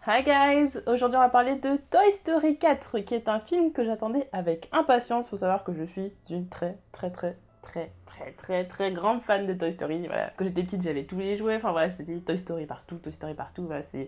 Hi guys! Aujourd'hui on va parler de Toy Story 4 qui est un film que j'attendais avec impatience. Faut savoir que je suis une très grande fan de Toy Story. Voilà. Quand j'étais petite j'avais tous les jouets, enfin voilà, c'était Toy Story partout,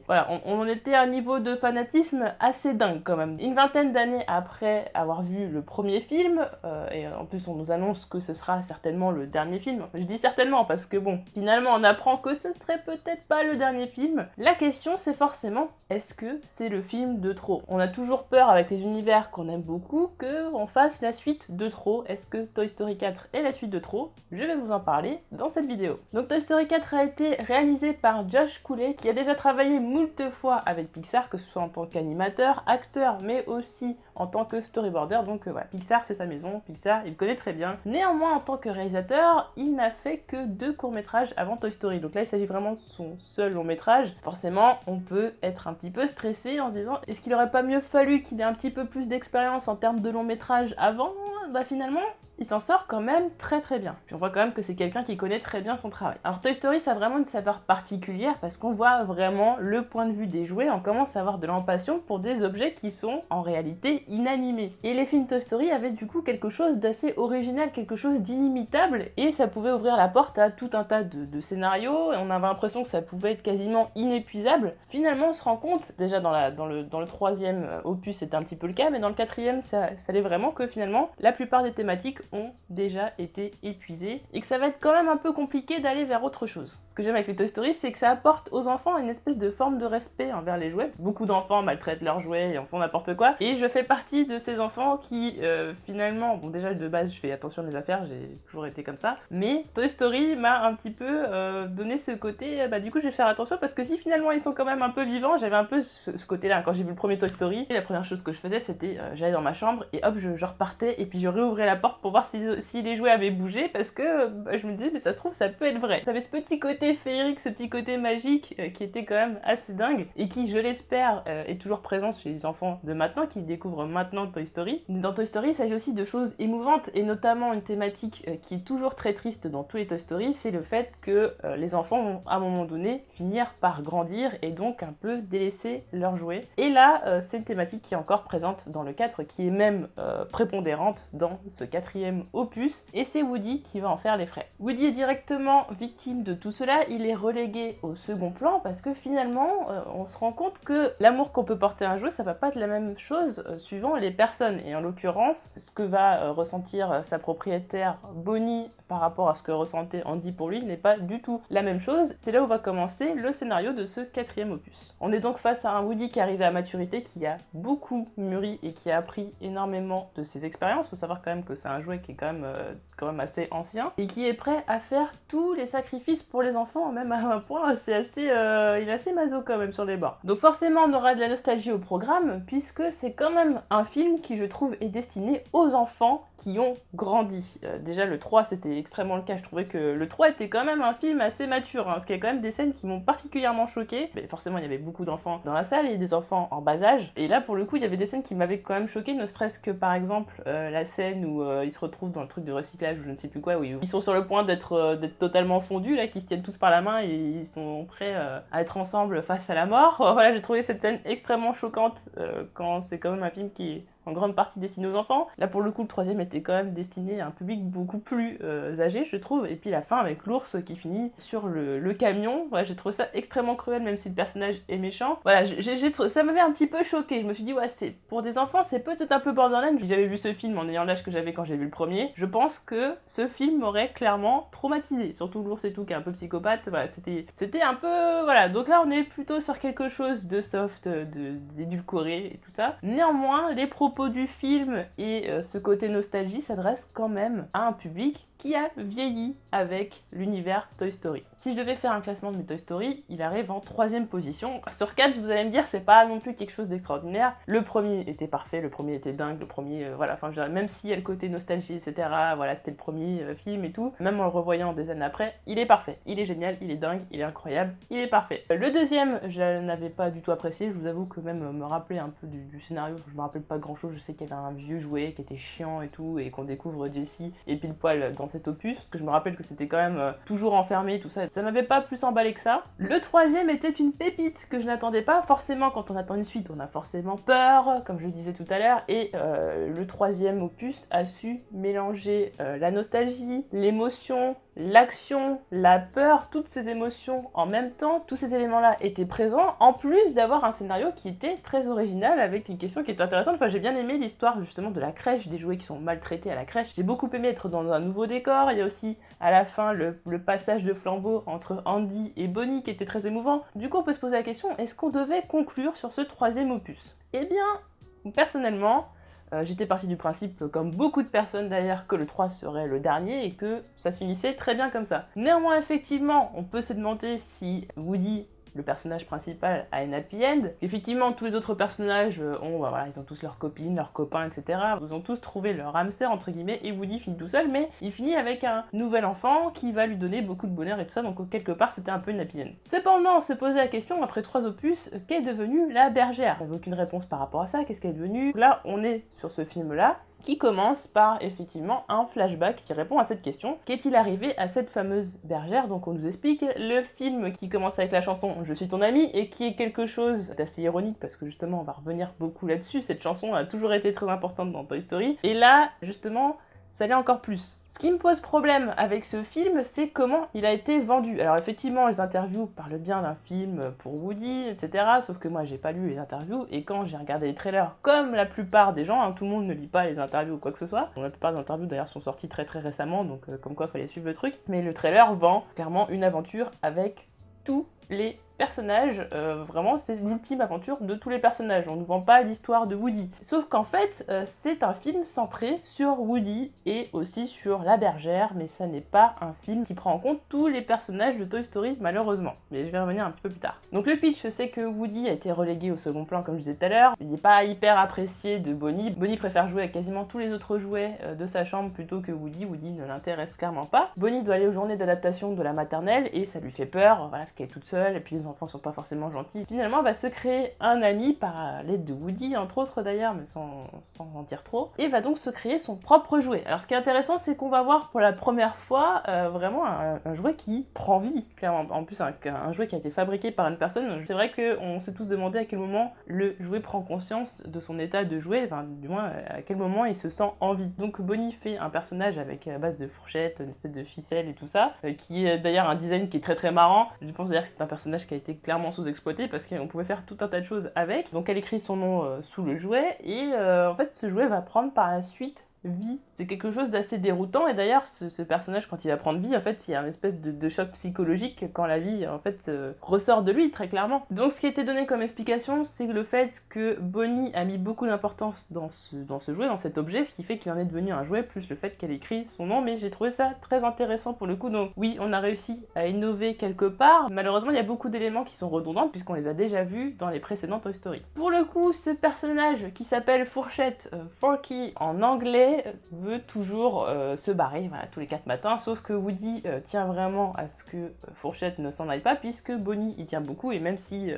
voilà, on en était à un niveau de fanatisme assez dingue quand même. Une vingtaine d'années après avoir vu le premier film, et en plus on nous annonce que ce sera certainement le dernier film. Enfin, je dis certainement parce que bon, finalement on apprend que ce serait peut-être pas le dernier film. La question c'est forcément, est-ce que c'est le film de trop? On a toujours peur avec les univers qu'on aime beaucoup qu'on fasse la suite de trop. Est-ce que Toy Story 4 est la suite de trop? Je vais vous en parler dans cette vidéo. Donc Toy Story 4 a été réalisé par Josh Cooley qui a déjà travaillé moult fois avec Pixar, que ce soit en tant qu'animateur, acteur, mais aussi en tant que storyboarder. Donc voilà, Pixar c'est sa maison, Pixar il connaît très bien. Néanmoins en tant que réalisateur, il n'a fait que 2 courts-métrages avant Toy Story. Donc là il s'agit vraiment de son seul long-métrage. Forcément on peut être un petit peu stressé en se disant est-ce qu'il aurait pas mieux fallu qu'il ait un petit peu plus d'expérience en termes de long-métrage avant? Bah finalement il s'en sort quand même très bien. Puis on voit quand même que c'est quelqu'un qui connaît très bien son travail. Alors Toy Story, ça a vraiment une saveur particulière parce qu'on voit vraiment le point de vue des jouets, on commence à avoir de l'empassion pour des objets qui sont en réalité inanimés. Et les films Toy Story avaient du coup quelque chose d'assez original, quelque chose d'inimitable, et ça pouvait ouvrir la porte à tout un tas de scénarios, et on avait l'impression que ça pouvait être quasiment inépuisable. Finalement, on se rend compte, déjà dans le troisième opus c'était un petit peu le cas, mais dans le quatrième, ça allait vraiment que finalement, la plupart des thématiques ont déjà été épuisés et que ça va être quand même un peu compliqué d'aller vers autre chose. Ce que j'aime avec les Toy Story, c'est que ça apporte aux enfants une espèce de forme de respect envers les jouets. Beaucoup d'enfants maltraitent leurs jouets et en font n'importe quoi, et je fais partie de ces enfants qui finalement, bon déjà de base je fais attention à mes affaires, j'ai toujours été comme ça, mais Toy Story m'a un petit peu donné ce côté, du coup je vais faire attention parce que si finalement ils sont quand même un peu vivants, j'avais un peu ce côté-là. Quand j'ai vu le premier Toy Story, la première chose que je faisais c'était j'allais dans ma chambre et hop je repartais et puis je réouvrais la porte pour voir si les jouets avaient bougé parce que je me disais mais ça se trouve ça peut être vrai. Ça avait ce petit côté féerique, ce petit côté magique qui était quand même assez dingue et qui je l'espère est toujours présent chez les enfants de maintenant qui découvrent maintenant Toy Story. Dans Toy Story il s'agit aussi de choses émouvantes et notamment une thématique qui est toujours très triste dans tous les Toy Story, c'est le fait que les enfants vont à un moment donné finir par grandir et donc un peu délaisser leurs jouets. Et là c'est une thématique qui est encore présente dans le 4, qui est même prépondérante dans ce quatrième opus, et c'est Woody qui va en faire les frais. Woody est directement victime de tout cela, il est relégué au second plan parce que finalement on se rend compte que l'amour qu'on peut porter à un jouet ça va pas être la même chose suivant les personnes, et en l'occurrence ce que va ressentir sa propriétaire Bonnie par rapport à ce que ressentait Andy pour lui n'est pas du tout la même chose. C'est là où va commencer le scénario de ce quatrième opus. On est donc face à un Woody qui est arrivé à maturité, qui a beaucoup mûri et qui a appris énormément de ses expériences. Faut savoir quand même que c'est un jouet qui est quand même assez ancien et qui est prêt à faire tous les sacrifices pour les enfants, même à un point il est assez maso quand même sur les bords. Donc forcément on aura de la nostalgie au programme puisque c'est quand même un film qui je trouve est destiné aux enfants qui ont grandi. Déjà le 3 c'était extrêmement le cas, je trouvais que le 3 était quand même un film assez mature, parce qu'il y a quand même des scènes qui m'ont particulièrement choquée. Mais forcément il y avait beaucoup d'enfants dans la salle et des enfants en bas âge, et là pour le coup il y avait des scènes qui m'avaient quand même choquée, ne serait-ce que par exemple la scène où ils se retrouvent dans le truc de recyclage ou je ne sais plus quoi, où ils sont sur le point d'être totalement fondus, là, qui se tiennent tous par la main et ils sont prêts à être ensemble face à la mort. Voilà, j'ai trouvé cette scène extrêmement choquante quand c'est quand même un film qui est en grande partie destiné aux enfants. Là pour le coup le troisième était quand même destiné à un public beaucoup plus âgé je trouve, et puis la fin avec l'ours qui finit sur le camion, voilà, j'ai trouvé ça extrêmement cruel même si le personnage est méchant. Voilà, ça m'avait un petit peu choqué, je me suis dit ouais c'est pour des enfants c'est peut-être un peu borderline. J'avais vu ce film en ayant l'âge que j'avais quand j'ai vu le premier, je pense que ce film m'aurait clairement traumatisé, surtout l'ours et tout qui est un peu psychopathe. Voilà, c'était un peu voilà, donc là on est plutôt sur quelque chose de soft, d'édulcoré et tout ça. Néanmoins les propos du film et ce côté nostalgie s'adresse quand même à un public qui a vieilli avec l'univers Toy Story. Si je devais faire un classement de mes Toy Story, il arrive en 3ème position. Sur 4, vous allez me dire, c'est pas non plus quelque chose d'extraordinaire. Le premier était parfait, le premier était dingue, le premier, voilà, enfin, je dirais, même s'il y a le côté nostalgie, etc., voilà, c'était le premier film et tout, même en le revoyant des années après, il est parfait, il est génial, il est dingue, il est incroyable, il est parfait. Le deuxième, je n'avais pas du tout apprécié, je vous avoue que même me rappeler un peu du scénario, je me rappelle pas grand chose chose, je sais qu'il y avait un vieux jouet qui était chiant et tout, et qu'on découvre Jessie et pile poil dans cet opus, parce que je me rappelle que c'était quand même toujours enfermé, tout ça, ça m'avait pas plus emballé que ça. Le troisième était une pépite que je n'attendais pas, forcément quand on attend une suite, on a forcément peur, comme je le disais tout à l'heure, et le troisième opus a su mélanger la nostalgie, l'émotion, l'action, la peur, toutes ces émotions en même temps, tous ces éléments-là étaient présents, en plus d'avoir un scénario qui était très original, avec une question qui est intéressante. Enfin, j'ai bien aimé l'histoire justement de la crèche, des jouets qui sont maltraités à la crèche. J'ai beaucoup aimé être dans un nouveau décor. Il y a aussi à la fin le passage de flambeau entre Andy et Bonnie qui était très émouvant. Du coup, on peut se poser la question, est-ce qu'on devait conclure sur ce troisième opus? Eh bien, personnellement, j'étais partie du principe, comme beaucoup de personnes d'ailleurs, que le 3 serait le dernier et que ça se finissait très bien comme ça. Néanmoins, effectivement, on peut se demander si Woody, le personnage principal, a une happy end. Effectivement, tous les autres personnages ils ont tous leurs copines, leurs copains, etc. Ils ont tous trouvé leur âme sœur, entre guillemets, et Woody finit tout seul, mais il finit avec un nouvel enfant qui va lui donner beaucoup de bonheur et tout ça, donc quelque part c'était un peu une happy end. Cependant, se poser la question, après 3 opus, qu'est devenue la bergère? J'avais aucune réponse par rapport à ça, qu'est-ce qu'elle est devenue? Là, on est sur ce film-là, qui commence par effectivement un flashback qui répond à cette question. Qu'est-il arrivé à cette fameuse bergère? Donc on nous explique le film qui commence avec la chanson « Je suis ton ami » et qui est quelque chose d'assez ironique parce que justement on va revenir beaucoup là-dessus. Cette chanson a toujours été très importante dans Toy Story. Et là, justement, ça l'est encore plus. Ce qui me pose problème avec ce film, c'est comment il a été vendu. Alors effectivement, les interviews parlent bien d'un film pour Woody, etc. Sauf que moi, j'ai pas lu les interviews, et quand j'ai regardé les trailers, comme la plupart des gens, tout le monde ne lit pas les interviews ou quoi que ce soit. La plupart des interviews d'ailleurs sont sorties très très récemment, donc comme quoi fallait suivre le truc. Mais le trailer vend clairement une aventure avec tous les personnages, vraiment c'est l'ultime aventure de tous les personnages, on ne vend pas l'histoire de Woody. Sauf qu'en fait, c'est un film centré sur Woody et aussi sur la bergère, mais ça n'est pas un film qui prend en compte tous les personnages de Toy Story, malheureusement. Mais je vais revenir un petit peu plus tard. Donc le pitch, c'est que Woody a été relégué au second plan, comme je disais tout à l'heure. Il n'est pas hyper apprécié de Bonnie. Bonnie préfère jouer avec quasiment tous les autres jouets de sa chambre plutôt que Woody. Woody ne l'intéresse clairement pas. Bonnie doit aller aux journées d'adaptation de la maternelle et ça lui fait peur, voilà, parce qu'elle est toute seule et puis les enfants sont pas forcément gentils. Finalement, va se créer un ami par l'aide de Woody, entre autres d'ailleurs, mais sans en dire trop, et va donc se créer son propre jouet. Alors ce qui est intéressant, c'est qu'on va voir pour la première fois vraiment un jouet qui prend vie, clairement. En plus, un jouet qui a été fabriqué par une personne. C'est vrai qu'on s'est tous demandé à quel moment le jouet prend conscience de son état de jouet, enfin du moins à quel moment il se sent en vie. Donc Bonnie fait un personnage avec à base de fourchettes, une espèce de ficelle et tout ça, qui est d'ailleurs un design qui est très très marrant. Je pense d'ailleurs que c'est un personnage qui a été clairement sous-exploité parce qu'on pouvait faire tout un tas de choses avec. Donc elle écrit son nom sous le jouet et en fait ce jouet va prendre par la suite vie. C'est quelque chose d'assez déroutant et d'ailleurs ce personnage quand il va prendre vie en fait il y a une espèce de choc psychologique quand la vie en fait ressort de lui très clairement. Donc ce qui a été donné comme explication c'est le fait que Bonnie a mis beaucoup d'importance dans ce jouet, dans cet objet, ce qui fait qu'il en est devenu un jouet plus le fait qu'elle écrit son nom, mais j'ai trouvé ça très intéressant pour le coup. Donc oui, on a réussi à innover quelque part. Malheureusement il y a beaucoup d'éléments qui sont redondants puisqu'on les a déjà vus dans les précédents Toy Story. Pour le coup ce personnage qui s'appelle Fourchette, Forky en anglais, veut toujours se barrer voilà, tous les 4 matins, sauf que Woody tient vraiment à ce que Fourchette ne s'en aille pas, puisque Bonnie y tient beaucoup, et même si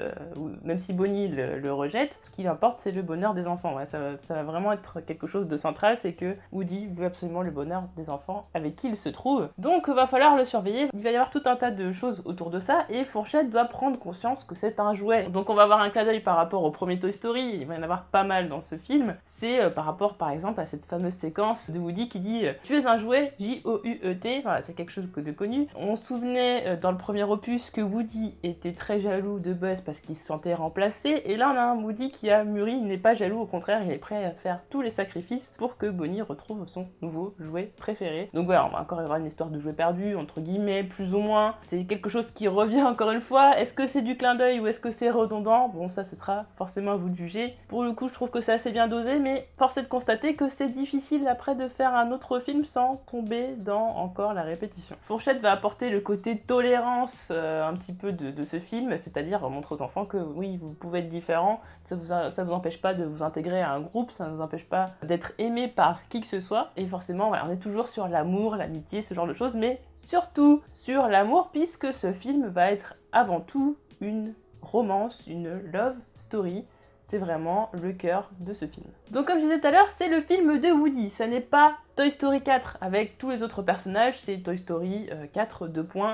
Bonnie le rejette, ce qui importe c'est le bonheur des enfants. Ouais, ça va vraiment être quelque chose de central, c'est que Woody veut absolument le bonheur des enfants avec qui il se trouve. Donc va falloir le surveiller, il va y avoir tout un tas de choses autour de ça, et Fourchette doit prendre conscience que c'est un jouet. Donc on va avoir un clin d'œil par rapport au premier Toy Story, il va y en avoir pas mal dans ce film, c'est par rapport par exemple à cette fameuse séquence de Woody qui dit « Tu es un jouet, J-O-U-E-T », voilà, c'est quelque chose de connu. On se souvenait dans le premier opus que Woody était très jaloux de Buzz parce qu'il se sentait remplacé, et là on a un Woody qui a mûri, il n'est pas jaloux, au contraire, il est prêt à faire tous les sacrifices pour que Bonnie retrouve son nouveau jouet préféré. Donc voilà, on va encore avoir une histoire de jouet perdu, entre guillemets, plus ou moins. C'est quelque chose qui revient encore une fois. Est-ce que c'est du clin d'œil ou est-ce que c'est redondant? Bon, ça, ce sera forcément à vous de juger. Pour le coup, je trouve que c'est assez bien dosé, mais force est de constater que c'est difficile après de faire un autre film sans tomber dans encore la répétition. Fourchette va apporter le côté tolérance un petit peu de ce film, c'est-à-dire montrer aux enfants que oui, vous pouvez être différents, ça vous empêche pas de vous intégrer à un groupe, ça ne vous empêche pas d'être aimé par qui que ce soit, et forcément voilà, on est toujours sur l'amour, l'amitié, ce genre de choses, mais surtout sur l'amour, puisque ce film va être avant tout une romance, une love story, c'est vraiment le cœur de ce film. Donc comme je disais tout à l'heure, c'est le film de Woody, ça n'est pas Toy Story 4 avec tous les autres personnages, c'est Toy Story 4,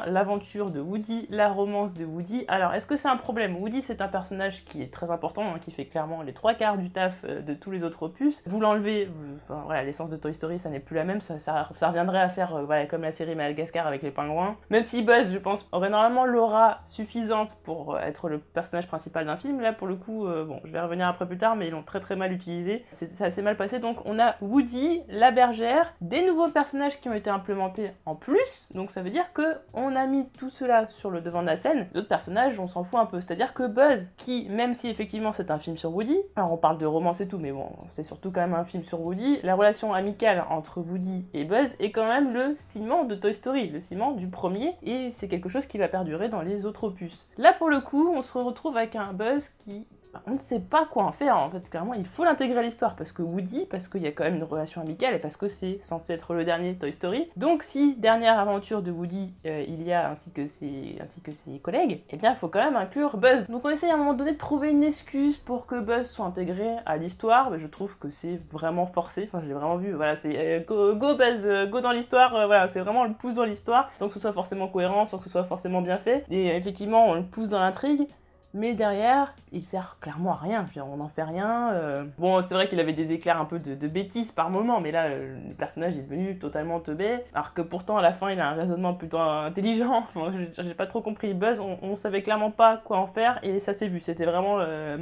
l'aventure de Woody, la romance de Woody. Alors est-ce que c'est un problème? Woody c'est un personnage qui est très important, hein, qui fait clairement les 3/4 du taf de tous les autres opus. Vous l'enlevez, enfin voilà, l'essence de Toy Story ça n'est plus la même, ça reviendrait à faire voilà, comme la série Madagascar avec les pingouins. Même si Buzz, je pense, aurait normalement l'aura suffisante pour être le personnage principal d'un film, là pour le coup, bon, je vais revenir après plus tard, mais ils l'ont très mal utilisé, c'est assez mal passé. Donc on a Woody, la bergère, des nouveaux personnages qui ont été implémentés en plus, donc ça veut dire que on a mis tout cela sur le devant de la scène. D'autres personnages, on s'en fout un peu, c'est-à-dire que Buzz, qui, même si effectivement c'est un film sur Woody, alors on parle de romance et tout, mais bon, c'est surtout quand même un film sur Woody, la relation amicale entre Woody et Buzz est quand même le ciment de Toy Story, le ciment du premier, et c'est quelque chose qui va perdurer dans les autres opus. Là pour le coup, on se retrouve avec un Buzz qui... on ne sait pas quoi en faire, en fait, clairement, il faut l'intégrer à l'histoire, parce que Woody, parce qu'il y a quand même une relation amicale, et parce que c'est censé être le dernier Toy Story. Donc si dernière aventure de Woody il y a, ainsi que ses collègues, eh bien il faut quand même inclure Buzz. Donc on essaye à un moment donné de trouver une excuse pour que Buzz soit intégré à l'histoire, mais je trouve que c'est vraiment forcé, enfin je l'ai vraiment vu, voilà, c'est go Buzz, go dans l'histoire, voilà, c'est vraiment le pouce dans l'histoire, sans que ce soit forcément cohérent, sans que ce soit forcément bien fait, et effectivement on le pousse dans l'intrigue, mais derrière, il sert clairement à rien, on n'en fait rien. Bon, c'est vrai qu'il avait des éclairs un peu de bêtises par moment, mais là, le personnage est devenu totalement teubé, alors que pourtant, à la fin, il a un raisonnement plutôt intelligent. Enfin, j'ai pas trop compris Buzz, on savait clairement pas quoi en faire, et ça s'est vu, c'était vraiment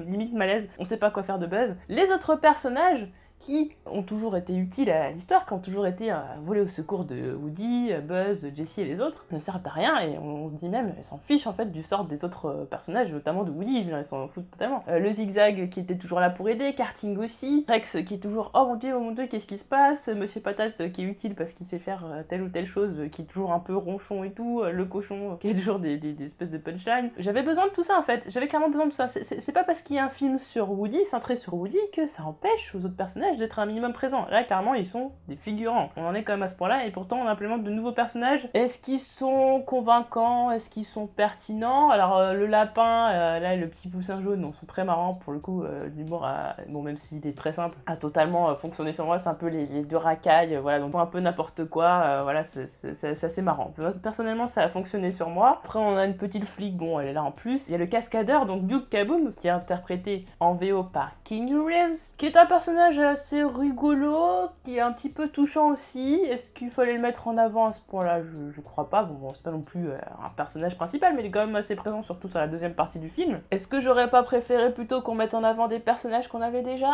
limite malaise, on sait pas quoi faire de Buzz. Les autres personnages, qui ont toujours été utiles à l'histoire, qui ont toujours été volés au secours de Woody, Buzz, Jessie et les autres, ne servent à rien, et on se dit même, ils s'en fichent en fait du sort des autres personnages, notamment de Woody, ils s'en foutent totalement. Le Zigzag qui était toujours là pour aider, Karting aussi, Rex qui est toujours oh mon dieu, qu'est-ce qui se passe, Monsieur Patate qui est utile parce qu'il sait faire telle ou telle chose, qui est toujours un peu ronchon et tout, le cochon qui a toujours des espèces de punchline. J'avais besoin de tout ça en fait, j'avais clairement besoin de tout ça. C'est pas parce qu'il y a un film sur Woody, centré sur Woody, que ça empêche aux autres personnages d'être un minimum présents. Là, clairement, ils sont des figurants. On en est quand même à ce point-là, et pourtant, on implémente de nouveaux personnages. Est-ce qu'ils sont convaincants? Est-ce qu'ils sont pertinents? Alors, le lapin, là, le petit poussin jaune, non, sont très marrants, pour le coup, l'humour, bon, même s'il est très simple, a totalement fonctionné sur moi, c'est un peu les deux racailles, voilà, donc un peu n'importe quoi, voilà, c'est assez marrant. Personnellement, ça a fonctionné sur moi. Après, on a une petite flic, bon, elle est là en plus. Il y a le cascadeur, donc Duke Kaboom, qui est interprété en VO par Keanu Reeves, qui est un personnage assez rigolo, qui est un petit peu touchant aussi. Est-ce qu'il fallait le mettre en avant à ce point-là? Je crois pas. Bon, c'est pas non plus un personnage principal, mais il est quand même assez présent, surtout sur la deuxième partie du film. Est-ce que j'aurais pas préféré plutôt qu'on mette en avant des personnages qu'on avait déjà?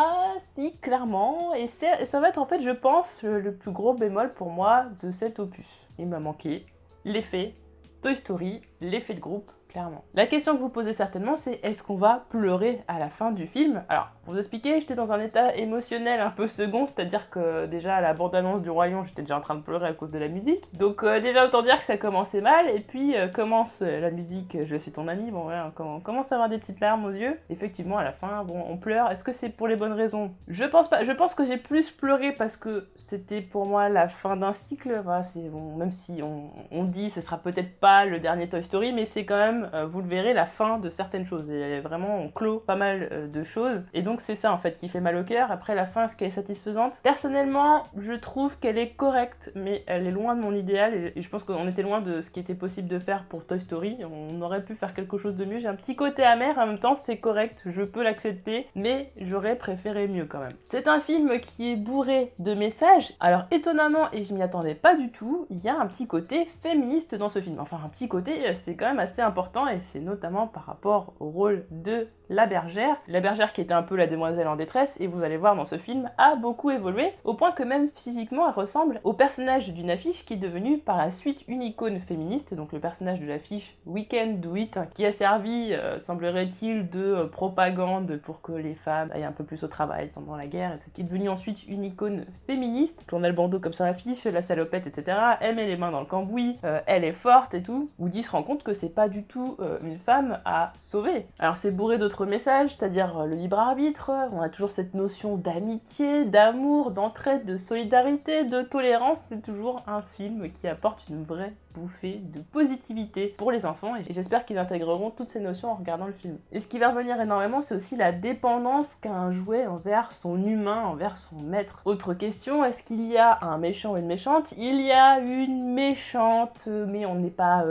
Si, clairement. Et ça va être en fait, je pense, le plus gros bémol pour moi de cet opus. Il m'a manqué l'effet Toy Story, l'effet de groupe, clairement. La question que vous posez certainement, c'est est-ce qu'on va pleurer à la fin du film? Alors, pour vous expliquer, j'étais dans un état émotionnel un peu second, c'est-à-dire que déjà à la bande-annonce du Roi Lion, j'étais déjà en train de pleurer à cause de la musique. Donc déjà autant dire que ça commençait mal, et puis commence la musique Je suis ton ami, bon voilà, on commence à avoir des petites larmes aux yeux. Effectivement, à la fin, bon, on pleure. Est-ce que c'est pour les bonnes raisons? Je pense pas. Je pense que j'ai plus pleuré parce que c'était pour moi la fin d'un cycle. Voilà, c'est bon, même si on dit ce sera peut-être pas le dernier Toy Story, mais c'est quand même, vous le verrez, la fin de certaines choses. Et vraiment, on clôt pas mal de choses. Et donc c'est ça en fait qui fait mal au cœur. Après la fin, est-ce qu'elle est satisfaisante? Personnellement, je trouve qu'elle est correcte, mais elle est loin de mon idéal. Et je pense qu'on était loin de ce qui était possible de faire pour Toy Story. On aurait pu faire quelque chose de mieux. J'ai un petit côté amer, en même temps c'est correct, je peux l'accepter, mais j'aurais préféré mieux quand même. C'est un film qui est bourré de messages. Alors étonnamment, et je m'y attendais pas du tout, il y a un petit côté féministe dans ce film. Enfin un petit côté, c'est quand même assez important, et c'est notamment par rapport au rôle de la bergère. La bergère qui était un peu la demoiselle en détresse, et vous allez voir dans ce film, a beaucoup évolué, au point que même physiquement elle ressemble au personnage d'une affiche qui est devenue par la suite une icône féministe, donc le personnage de l'affiche We Can Do It, qui a servi, semblerait-il, de propagande pour que les femmes aillent un peu plus au travail pendant la guerre, et qui est devenue ensuite une icône féministe. On a le bandeau comme sur l'affiche, la salopette, etc. Elle met les mains dans le cambouis, elle est forte et tout. Woody se rend compte que c'est pas du tout une femme à sauver. Alors c'est bourré d'autres messages, c'est-à-dire le libre arbitre, on a toujours cette notion d'amitié, d'amour, d'entraide, de solidarité, de tolérance. C'est toujours un film qui apporte une vraie bouffée de positivité pour les enfants et j'espère qu'ils intégreront toutes ces notions en regardant le film. Et ce qui va revenir énormément, c'est aussi la dépendance qu'a un jouet envers son humain, envers son maître. Autre question, est-ce qu'il y a un méchant ou une méchante? Il y a une méchante, mais on n'est pas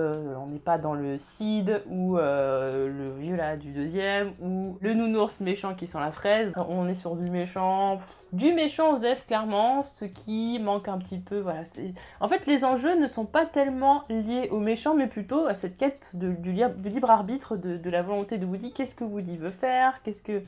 dans le Cid ou le vieux là du deuxième ou le nounours méchant qui sent la fraise. On est sur du méchant Osef clairement, ce qui manque un petit peu, voilà, c'est... En fait, les enjeux ne sont pas tellement liés aux méchants, mais plutôt à cette quête du libre arbitre, de la volonté de Woody. Qu'est-ce que Woody veut faire?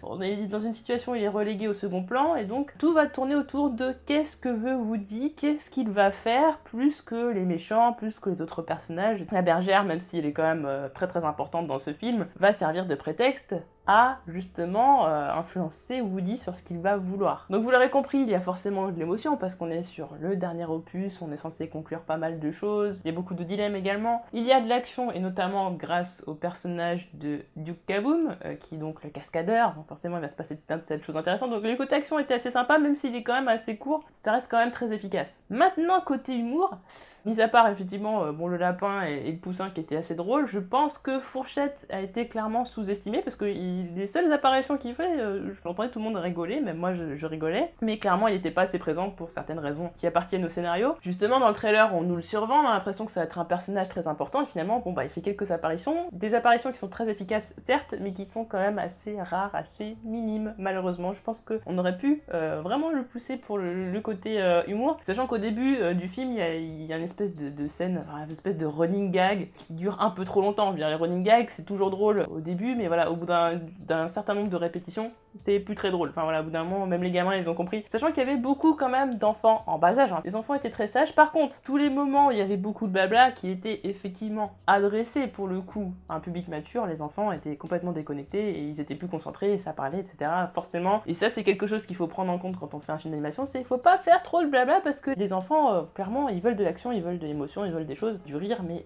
On est dans une situation où il est relégué au second plan, et donc tout va tourner autour de qu'est-ce que veut Woody, qu'est-ce qu'il va faire, plus que les méchants, plus que les autres personnages. La bergère, même si elle est quand même très très importante dans ce film, va servir de prétexte à justement influencer Woody sur ce qu'il va vouloir. Donc vous l'aurez compris, il y a forcément de l'émotion parce qu'on est sur le dernier opus, on est censé conclure pas mal de choses, il y a beaucoup de dilemmes également. Il y a de l'action et notamment grâce au personnage de Duke Kaboom, qui est donc le cascadeur, donc forcément il va se passer plein de choses intéressantes. Donc le côté action était assez sympa, même s'il est quand même assez court, ça reste quand même très efficace. Maintenant côté humour, mis à part effectivement le lapin et le poussin qui étaient assez drôles, je pense que Fourchette a été clairement sous-estimé parce que les seules apparitions qu'il fait, je l'entendais tout le monde rigoler, même moi je rigolais, mais clairement il n'était pas assez présent pour certaines raisons qui appartiennent au scénario. Justement dans le trailer on nous le survend, on a l'impression que ça va être un personnage très important et finalement il fait quelques apparitions, des apparitions qui sont très efficaces certes, mais qui sont quand même assez rares, assez minimes malheureusement. Je pense qu'on aurait pu vraiment le pousser pour le côté humour, sachant qu'au début du film il y a une espèce de scène, une espèce de running gag qui dure un peu trop longtemps. Les running gags c'est toujours drôle au début, mais voilà, au bout d'un certain nombre de répétitions, c'est plus très drôle. Enfin voilà, au bout d'un moment, même les gamins ils ont compris. Sachant qu'il y avait beaucoup quand même d'enfants en bas âge, hein. Les enfants étaient très sages. Par contre, tous les moments où il y avait beaucoup de blabla qui étaient effectivement adressés pour le coup à un public mature, les enfants étaient complètement déconnectés et ils étaient plus concentrés et ça parlait, etc. Forcément. Et ça c'est quelque chose qu'il faut prendre en compte quand on fait un film d'animation, c'est qu'il faut pas faire trop de blabla parce que les enfants, clairement, ils veulent de l'action, ils veulent de l'émotion, ils veulent des choses, du rire, mais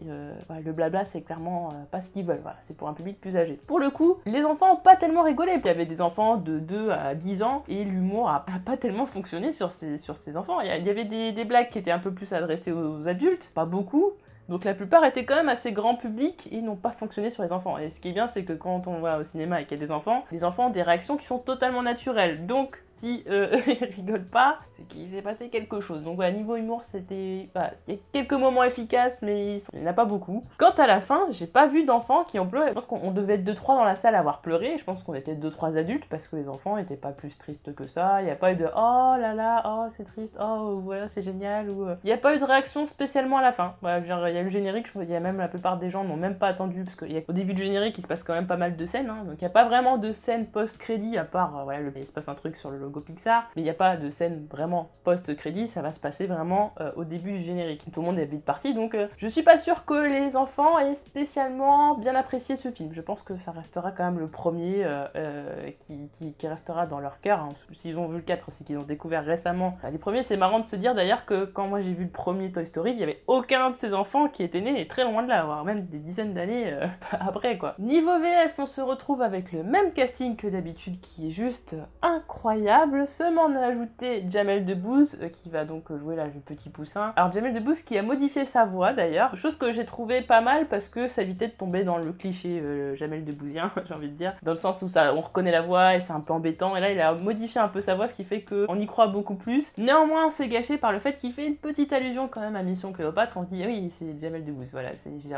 le blabla c'est clairement pas ce qu'ils veulent. Voilà, c'est pour un public plus âgé. Pour le coup, les enfants ont pas tellement rigolé. Puis il y avait des enfants de 2 à 10 ans et l'humour a pas tellement fonctionné sur ces enfants. Il y avait des blagues qui étaient un peu plus adressées aux adultes, pas beaucoup. Donc la plupart étaient quand même assez grand public et n'ont pas fonctionné sur les enfants. Et ce qui est bien, c'est que quand on va au cinéma et qu'il y a des enfants, les enfants ont des réactions qui sont totalement naturelles. Donc si ils rigolent pas, c'est qu'il s'est passé quelque chose. Donc voilà, niveau humour, c'était... Voilà, il y a quelques moments efficaces, mais il n'y en a pas beaucoup. Quant à la fin, j'ai pas vu d'enfants qui ont pleuré. Je pense qu'on devait être 2-3 dans la salle à avoir pleuré. Je pense qu'on était 2-3 adultes parce que les enfants étaient pas plus tristes que ça. Il n'y a pas eu de « Oh là là, oh c'est triste, oh voilà, c'est génial » ou... Il n'y a pas eu de réaction spécialement à la fin. Voilà, genre, il y a le générique, il y a même la plupart des gens n'ont même pas attendu parce qu'au début du générique il se passe quand même pas mal de scènes, hein, donc il n'y a pas vraiment de scène post-crédit à part voilà, il se passe un truc sur le logo Pixar, mais il n'y a pas de scène vraiment post-crédit, ça va se passer vraiment au début du générique. Tout le monde est vite parti, donc je suis pas sûre que les enfants aient spécialement bien apprécié ce film. Je pense que ça restera quand même le premier qui restera dans leur cœur, hein. S'ils ont vu le 4, c'est qu'ils ont découvert récemment. Enfin, les premiers, c'est marrant de se dire d'ailleurs que quand moi j'ai vu le premier Toy Story, il y avait aucun de ces enfants qui était né très loin de là, voire même des dizaines d'années après quoi. Niveau VF, on se retrouve avec le même casting que d'habitude qui est juste incroyable. Seulement on a ajouté Jamel Debbouze qui va donc jouer là le petit poussin. Alors Jamel Debbouze qui a modifié sa voix d'ailleurs, chose que j'ai trouvé pas mal parce que ça évitait de tomber dans le cliché Jamel Debbouzien, j'ai envie de dire, dans le sens où on reconnaît la voix et c'est un peu embêtant, et là il a modifié un peu sa voix, ce qui fait qu'on y croit beaucoup plus. Néanmoins c'est gâché par le fait qu'il fait une petite allusion quand même à Mission Cléopâtre. On se dit ah oui c'est Jamel Debbouze, voilà,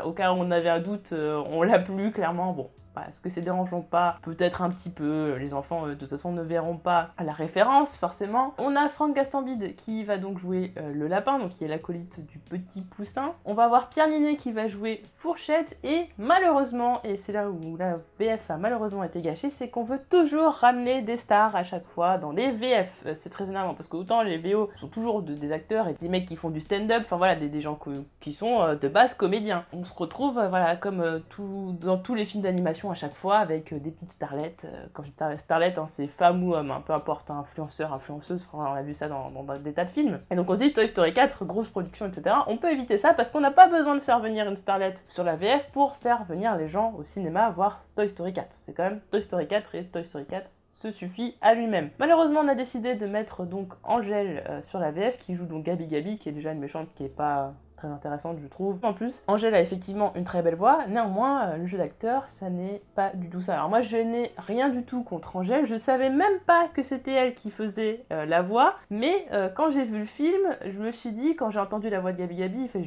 au cas où on avait un doute, on l'a plus clairement, bon. Est-ce que c'est dérangeant pas? Peut-être un petit peu, les enfants de toute façon ne verront pas la référence forcément. On a Franck Gastambide qui va donc jouer le lapin, donc qui est l'acolyte du petit poussin. On va avoir Pierre Ninet qui va jouer Fourchette et malheureusement, et c'est là où la VF a malheureusement été gâchée, c'est qu'on veut toujours ramener des stars à chaque fois dans les VF. C'est très énervant parce que autant les VO sont toujours des acteurs et des mecs qui font du stand-up, enfin voilà, des gens qui sont de base comédiens. On se retrouve voilà comme dans tous les films d'animation à chaque fois avec des petites starlettes. Quand je dis starlettes, hein, c'est femme ou homme, hein, peu importe, influenceur, influenceuse, on a vu ça dans des tas de films. Et donc on se dit Toy Story 4, grosse production, etc. On peut éviter ça parce qu'on n'a pas besoin de faire venir une starlette sur la VF pour faire venir les gens au cinéma voir Toy Story 4. C'est quand même Toy Story 4 et Toy Story 4 se suffit à lui-même. Malheureusement, on a décidé de mettre donc Angèle sur la VF qui joue donc Gabi Gabi, qui est déjà une méchante qui est pas très intéressante, je trouve. En plus, Angèle a effectivement une très belle voix, néanmoins, le jeu d'acteur, ça n'est pas du tout ça. Alors moi, je n'ai rien du tout contre Angèle, je savais même pas que c'était elle qui faisait la voix, mais quand j'ai vu le film, je me suis dit, quand j'ai entendu la voix de Gabi Gabi, enfin,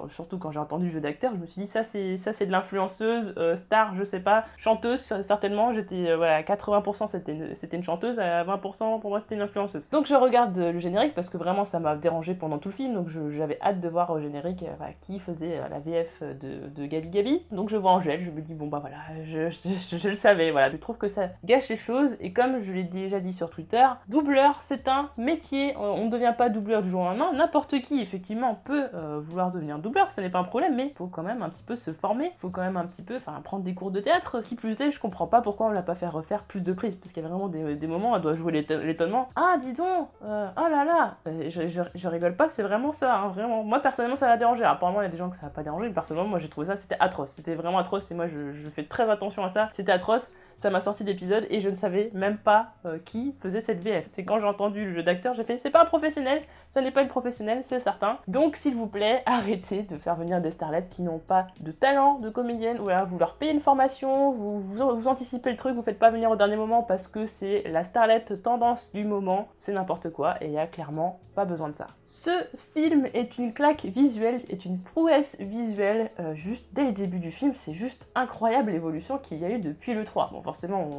surtout quand j'ai entendu le jeu d'acteur, je me suis dit, ça c'est de l'influenceuse, star, je sais pas, chanteuse, certainement, j'étais, voilà, à 80% c'était une chanteuse, à 20% pour moi c'était une influenceuse. Donc je regarde le générique, parce que vraiment ça m'a dérangé pendant tout le film, donc j'avais hâte de voir au générique qui faisait la VF de Gabi Gabi. Donc je vois Angèle, je me dis bon bah voilà, je le savais, voilà. Je trouve que ça gâche les choses, et comme je l'ai déjà dit sur Twitter, doubleur c'est un métier, on ne devient pas doubleur du jour au lendemain, n'importe qui effectivement peut vouloir devenir doubleur, ce n'est pas un problème, mais il faut quand même un petit peu se former, il faut quand même un petit peu prendre des cours de théâtre. Qui plus est, je comprends pas pourquoi on l'a pas fait refaire plus de prises, parce qu'il y a vraiment des moments où elle doit jouer l'étonnement. Ah dis donc, oh là là, je rigole pas, c'est vraiment ça, hein, vraiment. Moi personnellement ça m'a dérangé, alors, apparemment il y a des gens que ça va pas déranger, mais personnellement moi j'ai trouvé ça, c'était atroce, c'était vraiment atroce, et moi je fais très attention à ça, c'était atroce. Ça m'a sorti d'épisode et je ne savais même pas qui faisait cette VF. C'est quand j'ai entendu le jeu d'acteur, j'ai fait c'est pas un professionnel, ça n'est pas une professionnelle, c'est certain. Donc s'il vous plaît, arrêtez de faire venir des starlettes qui n'ont pas de talent de comédienne, ou alors vous leur payez une formation, vous anticipez le truc, vous faites pas venir au dernier moment parce que c'est la starlette tendance du moment, c'est n'importe quoi et il y a clairement pas besoin de ça. Ce film est une claque visuelle, est une prouesse visuelle, juste dès le début du film, c'est juste incroyable l'évolution qu'il y a eu depuis le 3. Bon, forcément,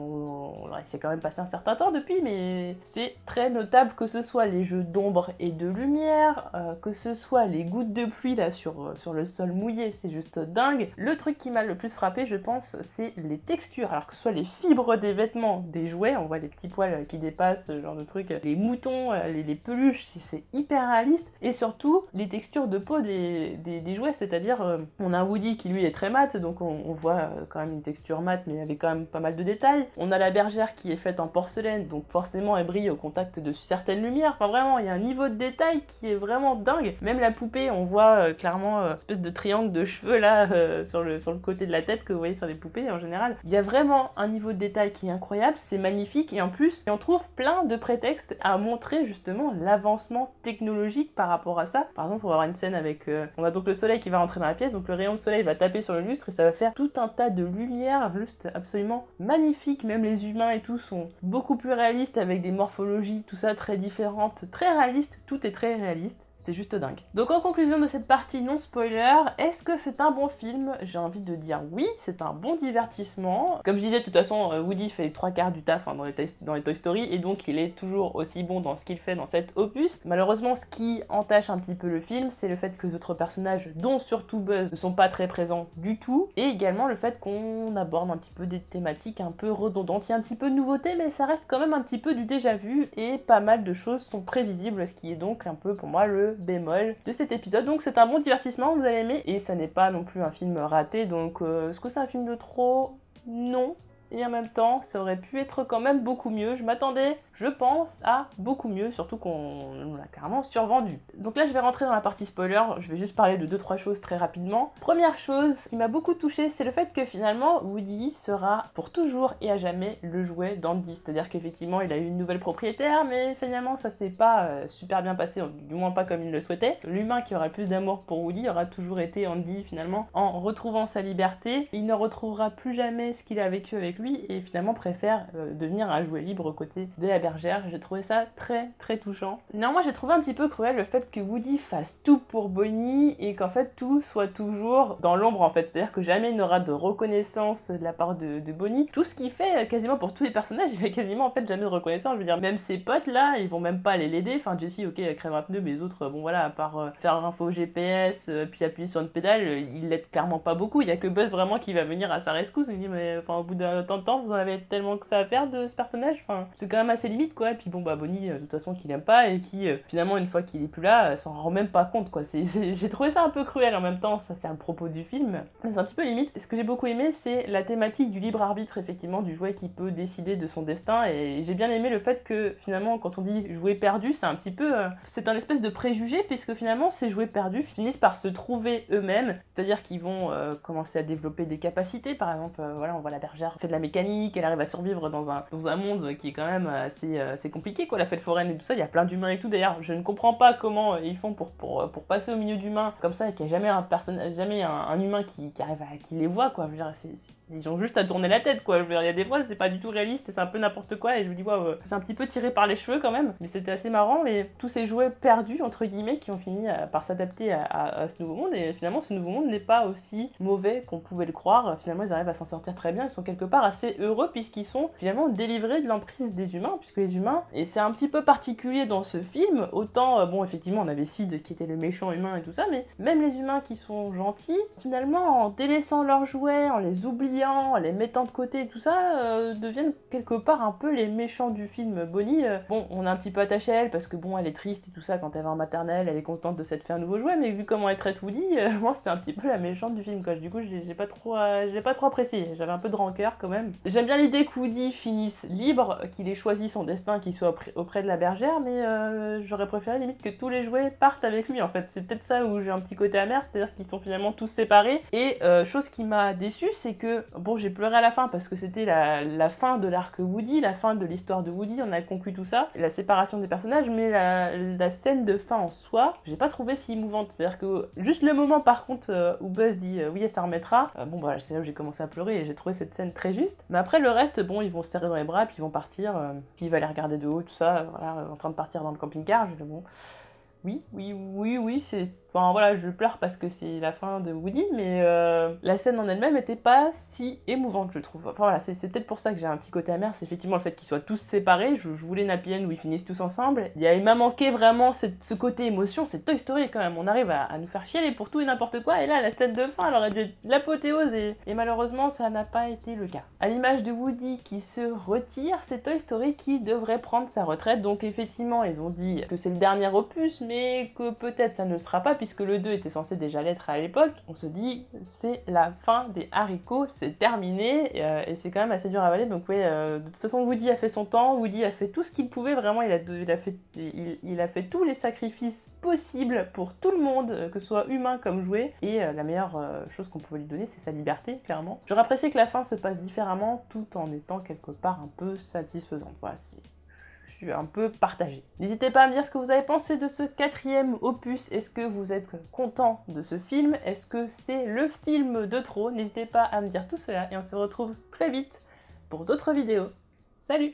il s'est quand même passé un certain temps depuis, mais c'est très notable que ce soit les jeux d'ombre et de lumière, que ce soit les gouttes de pluie là sur le sol mouillé, c'est juste dingue. Le truc qui m'a le plus frappé, je pense, c'est les textures, alors que ce soit les fibres des vêtements, des jouets, on voit les petits poils qui dépassent, ce genre de truc, les moutons, les peluches, c'est hyper réaliste, et surtout les textures de peau des jouets, c'est-à-dire on a un Woody qui lui est très mat, donc on voit quand même une texture mat, mais avec quand même pas mal de détails. On a la bergère qui est faite en porcelaine, donc forcément elle brille au contact de certaines lumières. Enfin vraiment, il y a un niveau de détail qui est vraiment dingue. Même la poupée, on voit clairement une espèce de triangle de cheveux là sur le côté de la tête que vous voyez sur les poupées en général. Il y a vraiment un niveau de détail qui est incroyable, c'est magnifique, et en plus, on trouve plein de prétextes à montrer justement l'avancement technologique par rapport à ça. Par exemple, on va avoir une scène avec... on a donc le soleil qui va rentrer dans la pièce, donc le rayon de soleil va taper sur le lustre et ça va faire tout un tas de lumière juste absolument magnifique. Même les humains et tout sont beaucoup plus réalistes avec des morphologies, tout ça très différentes, très réalistes, tout est très réaliste. C'est juste dingue. Donc en conclusion de cette partie non spoiler, est-ce que c'est un bon film? J'ai envie de dire oui, c'est un bon divertissement. Comme je disais, de toute façon, Woody fait les 3/4 du taf dans les Toy Story, et donc il est toujours aussi bon dans ce qu'il fait dans cet opus. Malheureusement, ce qui entache un petit peu le film, c'est le fait que les autres personnages, dont surtout Buzz, ne sont pas très présents du tout, et également le fait qu'on aborde un petit peu des thématiques un peu redondantes. Il y a un petit peu de nouveauté, mais ça reste quand même un petit peu du déjà vu, et pas mal de choses sont prévisibles, ce qui est donc un peu pour moi le bémol de cet épisode. Donc c'est un bon divertissement, vous allez aimer, et ça n'est pas non plus un film raté, donc est-ce que c'est un film de trop? Non. Et en même temps, ça aurait pu être quand même beaucoup mieux. Je m'attendais, je pense, à beaucoup mieux, surtout qu'on l'a carrément survendu. Donc là, je vais rentrer dans la partie spoiler, je vais juste parler de 2-3 choses très rapidement. Première chose qui m'a beaucoup touchée, c'est le fait que finalement, Woody sera pour toujours et à jamais le jouet d'Andy. C'est-à-dire qu'effectivement, il a eu une nouvelle propriétaire, mais finalement, ça s'est pas super bien passé, du moins pas comme il le souhaitait. L'humain qui aura le plus d'amour pour Woody aura toujours été Andy, finalement, en retrouvant sa liberté. Il ne retrouvera plus jamais ce qu'il a vécu avec lui, et finalement préfère devenir un jouet libre aux côtés de la bergère. J'ai trouvé ça très très touchant. Néanmoins, j'ai trouvé un petit peu cruel le fait que Woody fasse tout pour Bonnie et qu'en fait tout soit toujours dans l'ombre en fait. C'est-à-dire que jamais il n'aura de reconnaissance de la part de Bonnie. Tout ce qu'il fait quasiment pour tous les personnages, il a quasiment en fait jamais de reconnaissance. Je veux dire, même ses potes là, ils vont même pas aller l'aider. Enfin, Jessie, ok, elle crève un pneu, mais les autres, bon voilà, à part faire un faux GPS, puis appuyer sur une pédale, il l'aide clairement pas beaucoup. Il y a que Buzz vraiment qui va venir à sa rescousse. Il me dit, mais enfin, au bout d'un temps, vous en avez tellement que ça à faire de ce personnage, enfin c'est quand même assez limite quoi. Et puis bon bah Bonnie de toute façon qu'il aime pas, et qui finalement une fois qu'il est plus là s'en rend même pas compte quoi. J'ai trouvé ça un peu cruel, en même temps ça c'est un propos du film, mais c'est un petit peu limite. Ce que j'ai beaucoup aimé, c'est la thématique du libre arbitre effectivement, du jouet qui peut décider de son destin, et j'ai bien aimé le fait que finalement quand on dit jouet perdu, c'est un petit peu c'est un espèce de préjugé, puisque finalement ces jouets perdus finissent par se trouver eux-mêmes, c'est-à-dire qu'ils vont commencer à développer des capacités. Par exemple voilà, on voit la bergère fait de la mécanique, elle arrive à survivre dans un monde qui est quand même assez compliqué, quoi, la fête foraine et tout ça, il y a plein d'humains et tout, d'ailleurs, je ne comprends pas comment ils font pour passer au milieu d'humains, comme ça, qu'il n'y a jamais un humain qui arrive qui les voit, quoi, je veux dire, ils ont juste à tourner la tête, quoi, je veux dire, il y a des fois, c'est pas du tout réaliste, c'est un peu n'importe quoi, et je me dis, waouh, c'est un petit peu tiré par les cheveux quand même, mais c'était assez marrant, et tous ces jouets perdus, entre guillemets, qui ont fini par s'adapter à ce nouveau monde, et finalement, ce nouveau monde n'est pas aussi mauvais qu'on pouvait le croire, finalement, ils arrivent à s'en sortir très bien, ils sont quelque part assez heureux, puisqu'ils sont finalement délivrés de l'emprise des humains, puisque les humains, et c'est un petit peu particulier dans ce film, autant, bon, effectivement, on avait Sid qui était le méchant humain et tout ça, mais même les humains qui sont gentils, finalement, en délaissant leurs jouets, en les oubliant, en les mettant de côté et tout ça, deviennent quelque part un peu les méchants du film. Bonnie, bon, on est un petit peu attaché à elle, parce que bon, elle est triste et tout ça, quand elle va en maternelle, elle est contente de s'être fait un nouveau jouet, mais vu comment elle traite Woody, moi, c'est un petit peu la méchante du film, quoi. Du coup, j'ai pas trop apprécié, j'avais un peu de rancœur quand même. J'aime bien l'idée que Woody finisse libre, qu'il ait choisi son destin, qu'il soit auprès de la bergère, mais j'aurais préféré limite que tous les jouets partent avec lui, en fait. C'est peut-être ça où j'ai un petit côté amer, c'est-à-dire qu'ils sont finalement tous séparés, et chose qui m'a déçue, c'est que, bon, j'ai pleuré à la fin, parce que c'était la fin de l'arc Woody, la fin de l'histoire de Woody, on a conclu tout ça, la séparation des personnages, mais la scène de fin en soi, j'ai pas trouvé si émouvante, c'est-à-dire que juste le moment par contre où Buzz dit oui, ça remettra, bon bah c'est là où j'ai commencé à pleurer et j'ai trouvé cette scène très juste, mais après le reste, bon, ils vont se serrer dans les bras, puis ils vont partir, puis il va les regarder de haut, tout ça, voilà, en train de partir dans le camping-car, je dis bon, oui, c'est... Enfin voilà, je pleure parce que c'est la fin de Woody, mais la scène en elle-même était pas si émouvante, je trouve. Enfin voilà, c'est peut-être pour ça que j'ai un petit côté amer, c'est effectivement le fait qu'ils soient tous séparés, je voulais une happy end où ils finissent tous ensemble. Il m'a manqué vraiment ce côté émotion, c'est Toy Story quand même, on arrive à nous faire chialer pour tout et n'importe quoi, et là, la scène de fin, elle aurait dû être l'apothéose, et malheureusement, ça n'a pas été le cas. À l'image de Woody qui se retire, c'est Toy Story qui devrait prendre sa retraite, donc effectivement, ils ont dit que c'est le dernier opus, mais que peut-être ça ne le sera pas, puisque le 2 était censé déjà l'être à l'époque. On se dit, c'est la fin des haricots, c'est terminé, et c'est quand même assez dur à avaler, donc ouais, de toute façon, Woody a fait son temps, Woody a fait tout ce qu'il pouvait, vraiment, il a fait tous les sacrifices possibles pour tout le monde, que ce soit humain comme jouet, et la meilleure chose qu'on pouvait lui donner, c'est sa liberté, clairement. J'aurais apprécié que la fin se passe différemment, tout en étant quelque part un peu satisfaisante. Voilà, je suis un peu partagée. N'hésitez pas à me dire ce que vous avez pensé de ce 4e opus. Est-ce que vous êtes content de ce film? Est-ce que c'est le film de trop? N'hésitez pas à me dire tout cela et on se retrouve très vite pour d'autres vidéos. Salut!